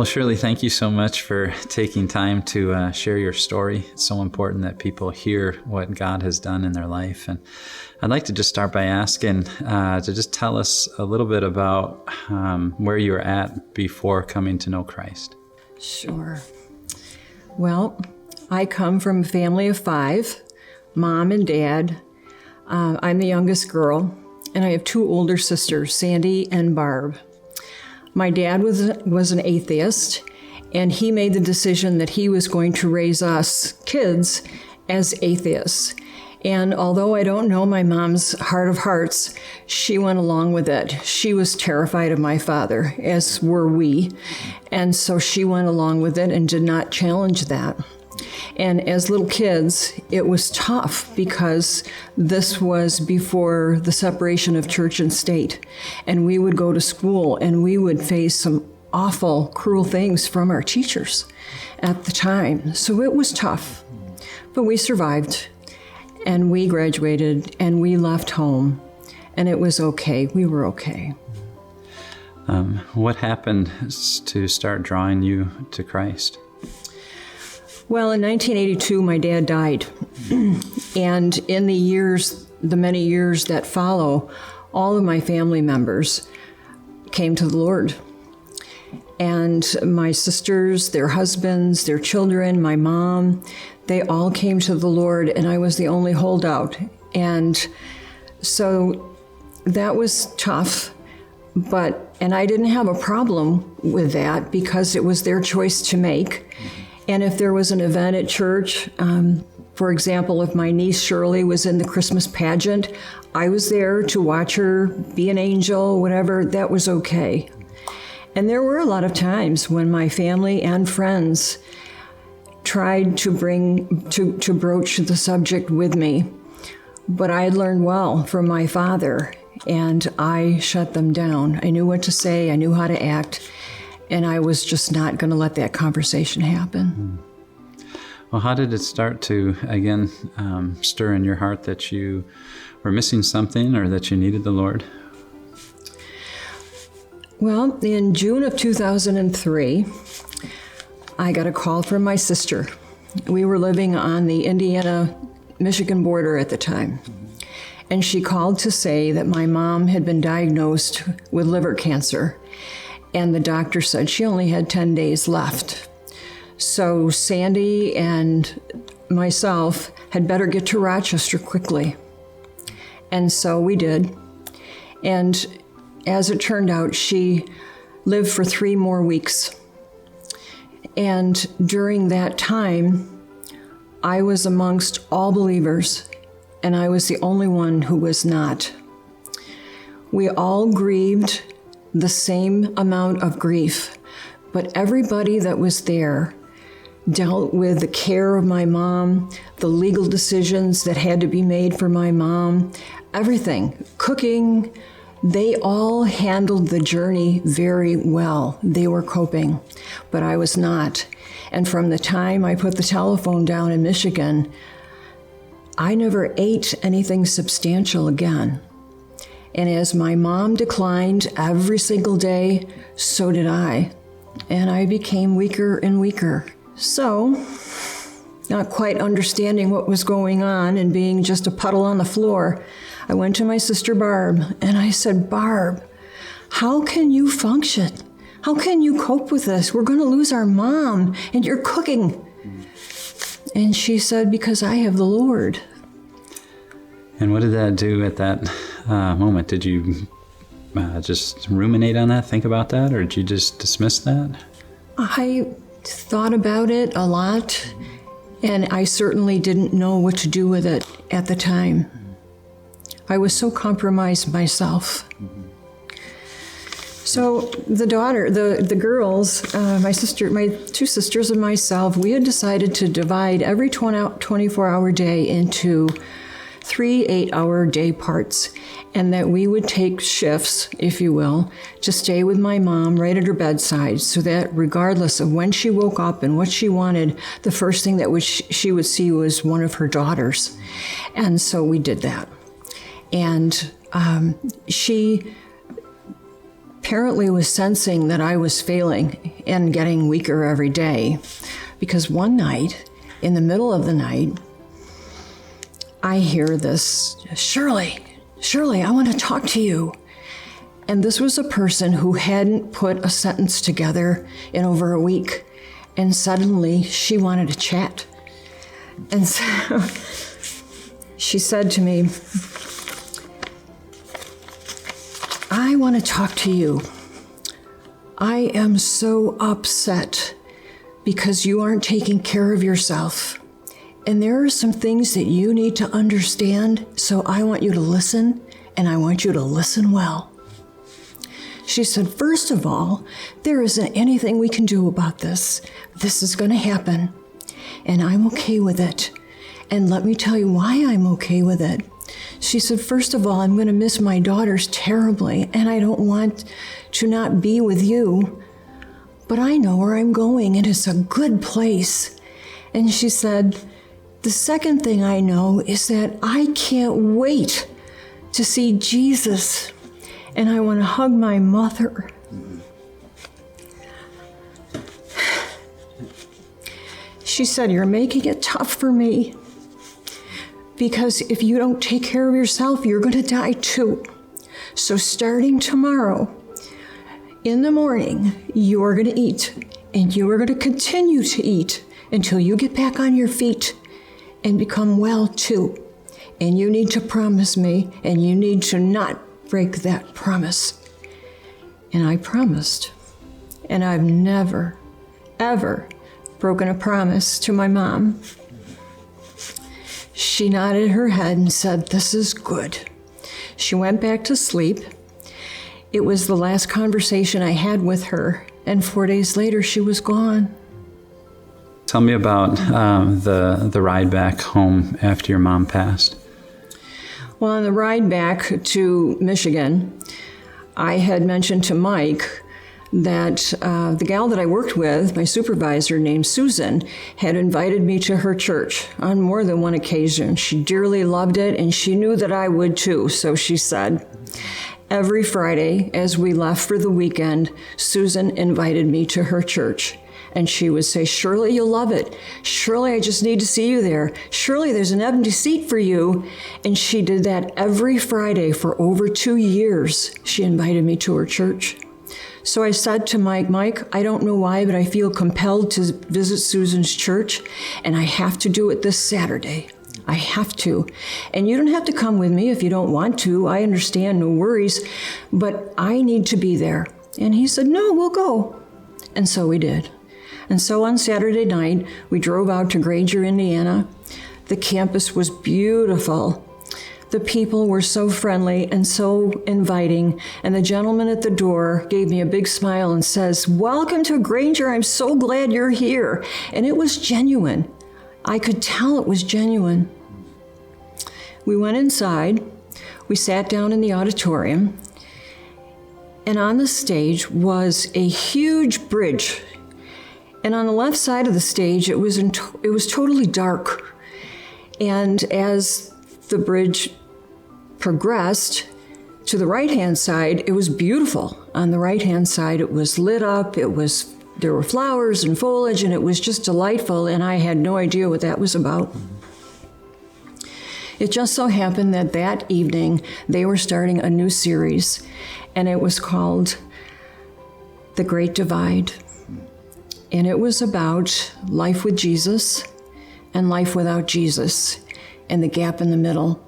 Well, Shirley, thank you so much for taking time to share your story. It's so important that people hear what God has done in their life. And I'd like to just start by asking to just tell us a little bit about where you were at before coming to know Christ. Sure. Well, I come from a family of 5, mom and dad. I'm the youngest girl, and I have 2 older sisters, Sandy and Barb. My dad was an atheist, and he made the decision that he was going to raise us kids as atheists. And although I don't know my mom's heart of hearts, she went along with it. She was terrified of my father, as were we. And so she went along with it and did not challenge that. And as little kids, it was tough because this was before the separation of church and state. And we would go to school and we would face some awful, cruel things from our teachers at the time. So it was tough, but we survived and we graduated and we left home and it was okay. We were okay. What happened to start drawing you to Christ? Well, in 1982, my dad died. And in the many years that follow, all of my family members came to the Lord. And my sisters, their husbands, their children, my mom, they all came to the Lord, and I was the only holdout. And so that was tough, and I didn't have a problem with that because it was their choice to make. And if there was an event at church, for example, if my niece Shirley was in the Christmas pageant, I was there to watch her be an angel, whatever, that was okay. And there were a lot of times when my family and friends tried to broach the subject with me, but I had learned well from my father, and I shut them down. I knew what to say, I knew how to act, and I was just not going to let that conversation happen. Well, how did it start to, again, stir in your heart that you were missing something or that you needed the Lord? Well, in June of 2003, I got a call from my sister. We were living on the Indiana-Michigan border at the time. And she called to say that my mom had been diagnosed with liver cancer. And the doctor said she only had 10 days left. So Sandy and myself had better get to Rochester quickly. And so we did. And as it turned out, she lived for 3 more weeks. And during that time, I was amongst all believers, and I was the only one who was not. We all grieved the same amount of grief, but everybody that was there dealt with the care of my mom, the legal decisions that had to be made for my mom, everything, cooking. They all handled the journey very well. They were coping, but I was not. And from the time I put the telephone down in Michigan, I never ate anything substantial again. And as my mom declined every single day, so did I. And I became weaker and weaker. So, not quite understanding what was going on and being just a puddle on the floor, I went to my sister Barb and I said, "Barb, how can you function? How can you cope with this? We're going to lose our mom and you're cooking." And she said, "Because I have the Lord." And what did that do at that moment? Did you just ruminate on that, think about that, or did you just dismiss that? I thought about it a lot, and I certainly didn't know what to do with it at the time. I was so compromised myself. So the girls, my 2 sisters and myself, we had decided to divide every 24-hour day into 3 8-hour day parts, and that we would take shifts, if you will, to stay with my mom right at her bedside, so that regardless of when she woke up and what she wanted, the first thing that she would see was one of her daughters. And so we did that. And she apparently was sensing that I was failing and getting weaker every day, because one night, in the middle of the night, I hear this, Shirley, I want to talk to you. And this was a person who hadn't put a sentence together in over a week. And suddenly she wanted to chat. And so she said to me, I want to talk to you. I am so upset because you aren't taking care of yourself. And there are some things that you need to understand, so I want you to listen, and I want you to listen well. She said, first of all, there isn't anything we can do about this. This is going to happen, and I'm okay with it. And let me tell you why I'm okay with it. She said, first of all, I'm going to miss my daughters terribly, and I don't want to not be with you, but I know where I'm going, and it's a good place. And she said, the second thing I know is that I can't wait to see Jesus, and I want to hug my mother. She said, you're making it tough for me, because if you don't take care of yourself, you're going to die too. So starting tomorrow, in the morning, you are going to eat, and you are going to continue to eat until you get back on your feet and become well too. And you need to promise me, and you need to not break that promise. And I promised. And I've never, ever broken a promise to my mom. She nodded her head and said, this is good. She went back to sleep. It was the last conversation I had with her, and 4 days later, she was gone. Tell me about the ride back home after your mom passed. Well, on the ride back to Michigan, I had mentioned to Mike that the gal that I worked with, my supervisor named Susan, had invited me to her church on more than one occasion. She dearly loved it, and she knew that I would too, so she said. Every Friday, as we left for the weekend, Susan invited me to her church. And she would say, Shirley, you'll love it. Shirley, I just need to see you there. Shirley, there's an empty seat for you. And she did that every Friday for over 2 years. She invited me to her church. So I said to Mike, I don't know why, but I feel compelled to visit Susan's church, and I have to do it this Saturday. I have to. And you don't have to come with me if you don't want to. I understand, no worries. But I need to be there. And he said, no, we'll go. And so we did. And so on Saturday night, we drove out to Granger, Indiana. The campus was beautiful. The people were so friendly and so inviting, and the gentleman at the door gave me a big smile and says, welcome to Granger, I'm so glad you're here. And it was genuine. I could tell it was genuine. We went inside, we sat down in the auditorium, and on the stage was a huge bridge. And on the left side of the stage, it was totally dark. And as the bridge progressed to the right-hand side, it was beautiful. On the right-hand side, it was lit up. There were flowers and foliage, and it was just delightful. And I had no idea what that was about. It just so happened that that evening, they were starting a new series, and it was called The Great Divide. And it was about life with Jesus and life without Jesus and the gap in the middle.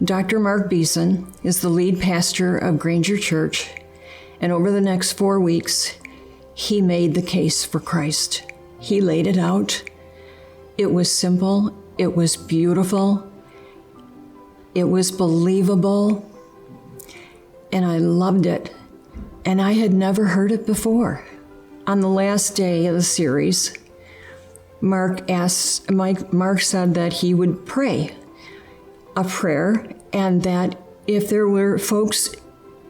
Dr. Mark Beeson is the lead pastor of Granger Church, and over the next 4 weeks, he made the case for Christ. He laid it out. It was simple. It was beautiful. It was believable. And I loved it. And I had never heard it before. On the last day of the series, Mark said that he would pray a prayer, and that if there were folks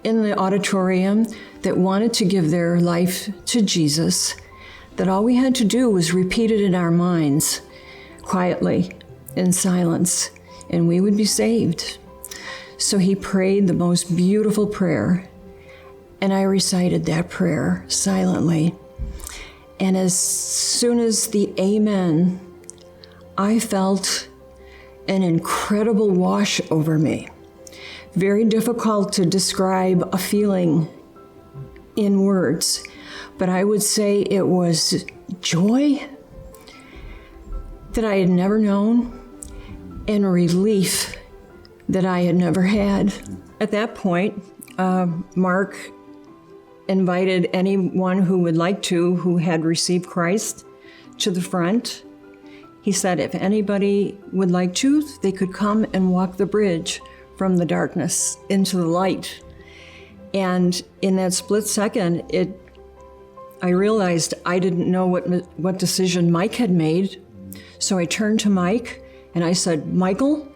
in the auditorium that wanted to give their life to Jesus, that all we had to do was repeat it in our minds, quietly, in silence, and we would be saved. So he prayed the most beautiful prayer, And I recited that prayer silently. And as soon as the amen, I felt an incredible wash over me. Very difficult to describe a feeling in words, but I would say it was joy that I had never known and relief that I had never had. At that point, Mark invited anyone who would like to, who had received Christ, to the front. He said if anybody would like to, they could come and walk the bridge from the darkness into the light. And in that split second, I realized I didn't know what decision Mike had made. So I turned to Mike and I said, Michael,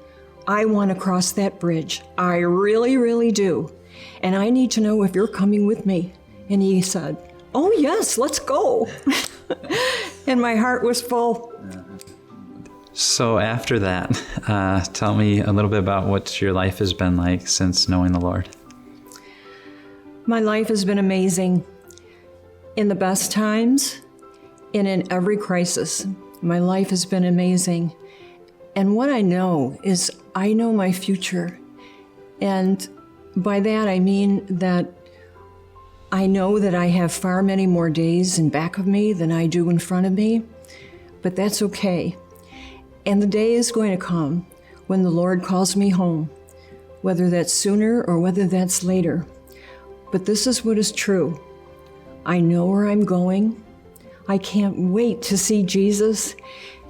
I want to cross that bridge. I really, really do. And I need to know if you're coming with me. And he said, oh yes, let's go. And my heart was full. So after that, tell me a little bit about what your life has been like since knowing the Lord. My life has been amazing. In the best times and in every crisis, my life has been amazing. And what I know is I know my future. And by that, I mean that I know that I have far many more days in back of me than I do in front of me, but that's okay. And the day is going to come when the Lord calls me home, whether that's sooner or whether that's later. But this is what is true. I know where I'm going. I can't wait to see Jesus,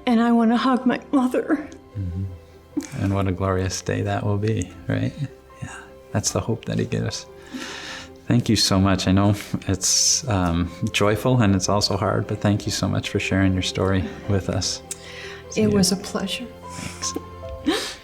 and I want to hug my mother. Mm-hmm. And what a glorious day that will be, right? Yeah, that's the hope that he gives. Thank you so much. I know it's joyful and it's also hard, but thank you so much for sharing your story with us. It was a pleasure. Thanks.